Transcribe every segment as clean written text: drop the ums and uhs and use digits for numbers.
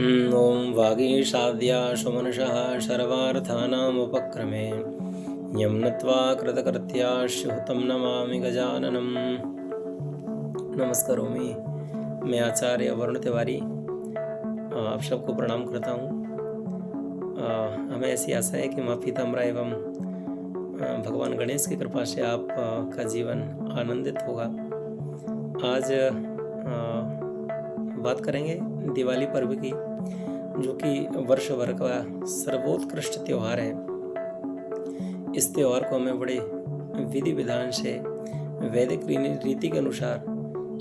ॐ वागीशाद्या सुमनसः सर्वार्थानामुपक्रमे यं नत्वा कृतकृत्याः तं नमामि गजाननम्। नमस्कारोमि। मैं आचार्य वरुण तिवारी आप सबको प्रणाम करता हूँ। हमें ऐसी आशा है कि माँ पीताम्बरा एवं भगवान गणेश की कृपा से आप का जीवन आनंदित होगा। आज बात करेंगे दिवाली पर्व की, जो कि वर्ष भर का सर्वोत्कृष्ट त्यौहार है। इस त्यौहार को हमें बड़े विधि विधान से वैदिक रीति के अनुसार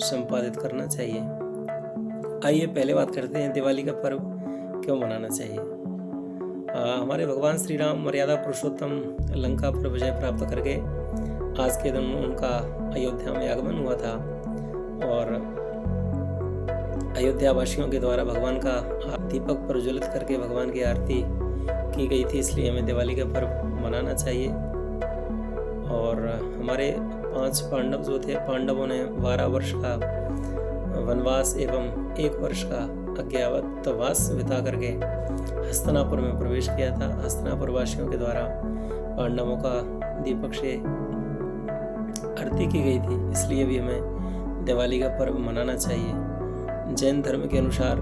संपादित करना चाहिए। आइए पहले बात करते हैं दिवाली का पर्व क्यों मनाना चाहिए। हमारे भगवान श्री राम मर्यादा पुरुषोत्तम लंका पर विजय प्राप्त करके आज के दिन उनका अयोध्या में आगमन हुआ था और अयोध्या वासियों के द्वारा भगवान का दीपक प्रज्वलित करके भगवान की आरती की गई थी। इसलिए हमें दिवाली का पर्व मनाना चाहिए। और हमारे 5 पांडव जो थे, पांडवों ने 12 वर्ष का वनवास एवं 1 वर्ष का अज्ञातवास बिता करके हस्तिनापुर में प्रवेश किया था। हस्तिनापुर वासियों के द्वारा पांडवों का दीपक से आरती की गई थी। इसलिए भी हमें दिवाली का पर्व मनाना चाहिए। जैन धर्म के अनुसार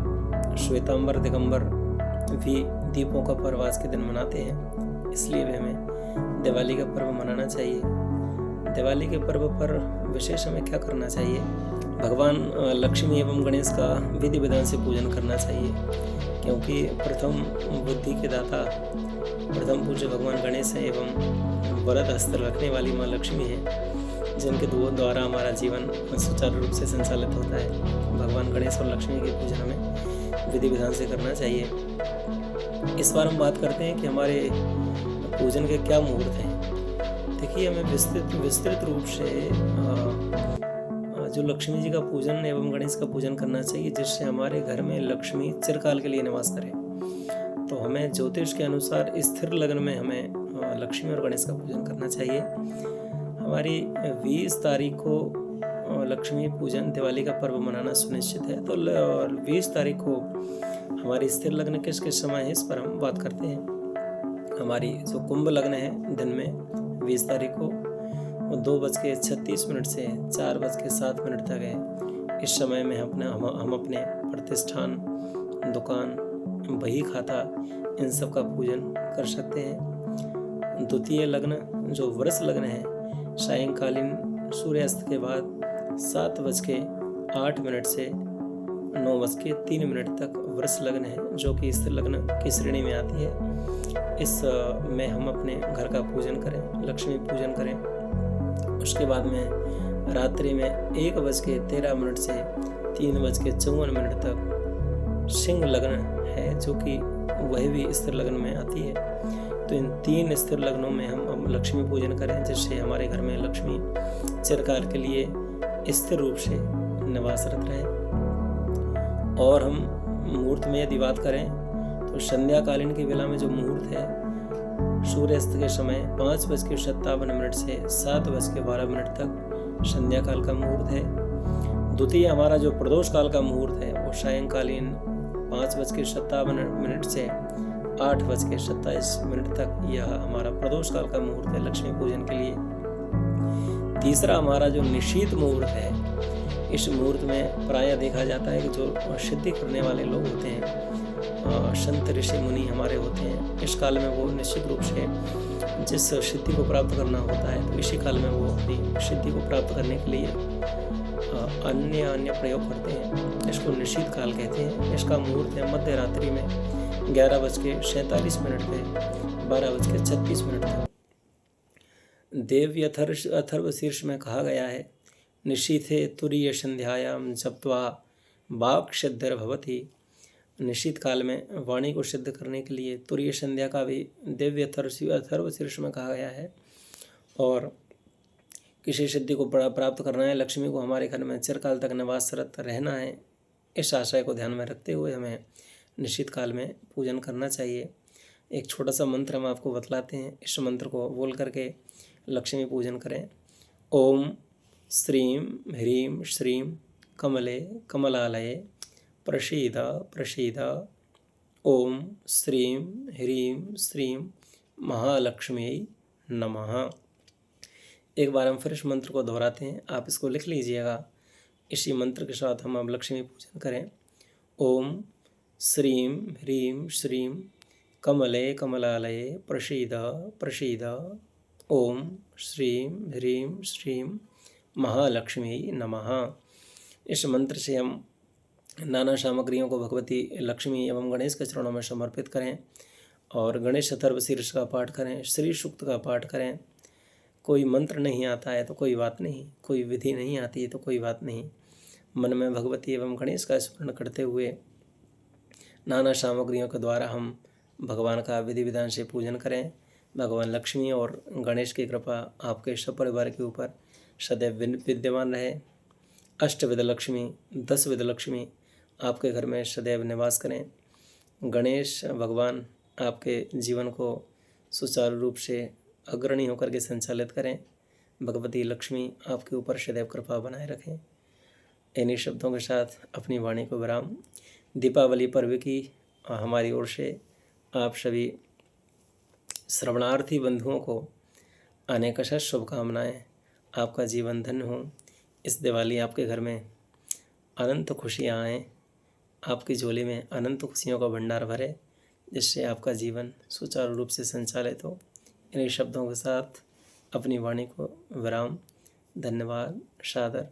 श्वेतांबर दिगंबर भी दीपों का पर्व आज के दिन मनाते हैं। इसलिए भी हमें दिवाली का पर्व मनाना चाहिए। दिवाली के पर्व पर विशेष हमें क्या करना चाहिए? भगवान लक्ष्मी एवं गणेश का विधि विधान से पूजन करना चाहिए, क्योंकि प्रथम बुद्धि के दाता प्रथम पूज्य भगवान गणेश हैं एवं वरद हस्त रखने वाली माँ लक्ष्मी है, जिनके द्वारा हमारा जीवन सुचारू रूप से संचालित होता है। भगवान गणेश और लक्ष्मी के पूजन हमें विधि विधान से करना चाहिए। इस बार हम बात करते हैं कि हमारे पूजन के क्या मुहूर्त हैं। देखिए, हमें विस्तृत रूप से जो लक्ष्मी जी का पूजन एवं गणेश का पूजन करना चाहिए, जिससे हमारे घर में लक्ष्मी चिरकाल के लिए निवास करे। तो हमें ज्योतिष के अनुसार स्थिर लग्न में हमें लक्ष्मी और गणेश का पूजन करना चाहिए। हमारी 20 तारीख को लक्ष्मी पूजन दिवाली का पर्व मनाना सुनिश्चित है। तो 20 तारीख को हमारी स्थिर लग्न किस किस समय है, इस पर हम बात करते हैं। हमारी जो कुंभ लग्न है दिन में 20 तारीख को 2:36 से 4:07 तक है। इस समय में हम अपने प्रतिष्ठान, दुकान, बही खाता, इन सब का पूजन कर सकते हैं। द्वितीय लग्न जो वृष लग्न है, सायंकालीन सूर्यास्त के बाद 7:08 से 9:03 तक वृष लग्न है, जो कि स्थिर लग्न की श्रेणी में आती है। इस में हम अपने घर का पूजन करें, लक्ष्मी पूजन करें। उसके बाद में रात्रि में 1:13 से 3:54 तक सिंह लग्न है, जो कि वह भी स्थिर लग्न में आती है। तो इन 3 स्थिर लग्नों में हम लक्ष्मी पूजन करें, जिससे हमारे घर में लक्ष्मी चिरकाल के लिए स्थिर रूप से निवासरत रहे। और हम मुहूर्त में यदि बात करें तो संध्याकालीन की वेला में जो मुहूर्त है, सूर्यास्त के समय 5:57 से 7:12 तक संध्या काल का मुहूर्त है। द्वितीय हमारा जो प्रदोष काल का मुहूर्त है, वो सायंकालीन 5:57 से 8:27 तक यह हमारा प्रदोष काल का मुहूर्त है लक्ष्मी पूजन के लिए। तीसरा हमारा जो निशीथ मुहूर्त है, इस मुहूर्त में प्रायः देखा जाता है कि जो सिद्धि करने वाले लोग होते हैं, संत ऋषि मुनि हमारे होते हैं, इस काल में वो निश्चित रूप से जिस सिद्धि को प्राप्त करना होता है, तो इसी काल में वो अपनी सिद्धि को प्राप्त करने के लिए अन्य प्रयोग करते हैं। इसको निशीथ काल कहते हैं। इसका मुहूर्त है मध्य रात्रि में 11:47 से 12:36 तक। देव्य अथर्व शीर्ष में कहा गया है, निशीथे तुरीय संध्यायाम जप्त्वा वाक् सिद्धिर्भवति। निशीथ काल में वाणी को सिद्ध करने के लिए तुरीय संध्या का भी दिव्य अथर्व शीर्ष में कहा गया है। और किसी सिद्धि को प्राप्त करना है, लक्ष्मी को हमारे घर में चिरकाल तक निवासरत रहना है, इस आशय को ध्यान में रखते हुए हमें निश्चित काल में पूजन करना चाहिए। एक छोटा सा मंत्र हम आपको बतलाते हैं। इस मंत्र को बोल करके लक्ष्मी पूजन करें। ओम श्रीं ह्रीं श्रीं कमले कमलालये प्रसीद प्रसीद ओम श्रीं ह्रीं श्रीं महालक्ष्मी नमः। एक बार हम फिर इस मंत्र को दोहराते हैं, आप इसको लिख लीजिएगा। इसी मंत्र के साथ हम अब लक्ष्मी पूजन करें। ओम श्रीं ह्रीं श्रीं कमले कमलालये प्रसीद प्रसीद। ओम श्रीं ह्रीं श्रीं महालक्ष्मी नमः। इस मंत्र से हम नाना सामग्रियों को भगवती लक्ष्मी एवं गणेश के चरणों में समर्पित करें और गणेश अथर्वशीर्ष का पाठ करें, श्री सूक्त का पाठ करें। कोई मंत्र नहीं आता है तो कोई बात नहीं, कोई विधि नहीं आती है तो कोई बात नहीं, मन में भगवती एवं गणेश का स्मरण करते हुए नाना सामग्रियों के द्वारा हम भगवान का विधि विधान से पूजन करें। भगवान लक्ष्मी और गणेश की कृपा आपके सब परिवार के ऊपर सदैव विद्यमान रहे। अष्टविध लक्ष्मी, 10 विध लक्ष्मी आपके घर में सदैव निवास करें। गणेश भगवान आपके जीवन को सुचारू रूप से अग्रणी होकर के संचालित करें। भगवती लक्ष्मी आपके ऊपर सदैव कृपा बनाए रखें। इन्हीं शब्दों के साथ अपनी वाणी को विराम। दीपावली पर्व की हमारी ओर से आप सभी श्रवणार्थी बंधुओं को अनेक शुभकामनाएं। आपका जीवन धन्य हो। इस दिवाली आपके घर में अनंत खुशियाँ आएँ, आपकी झोली में अनंत खुशियों का भंडार भरे, जिससे आपका जीवन सुचारू रूप से संचालित हो। इन्हीं शब्दों के साथ अपनी वाणी को विराम। धन्यवाद। सादर।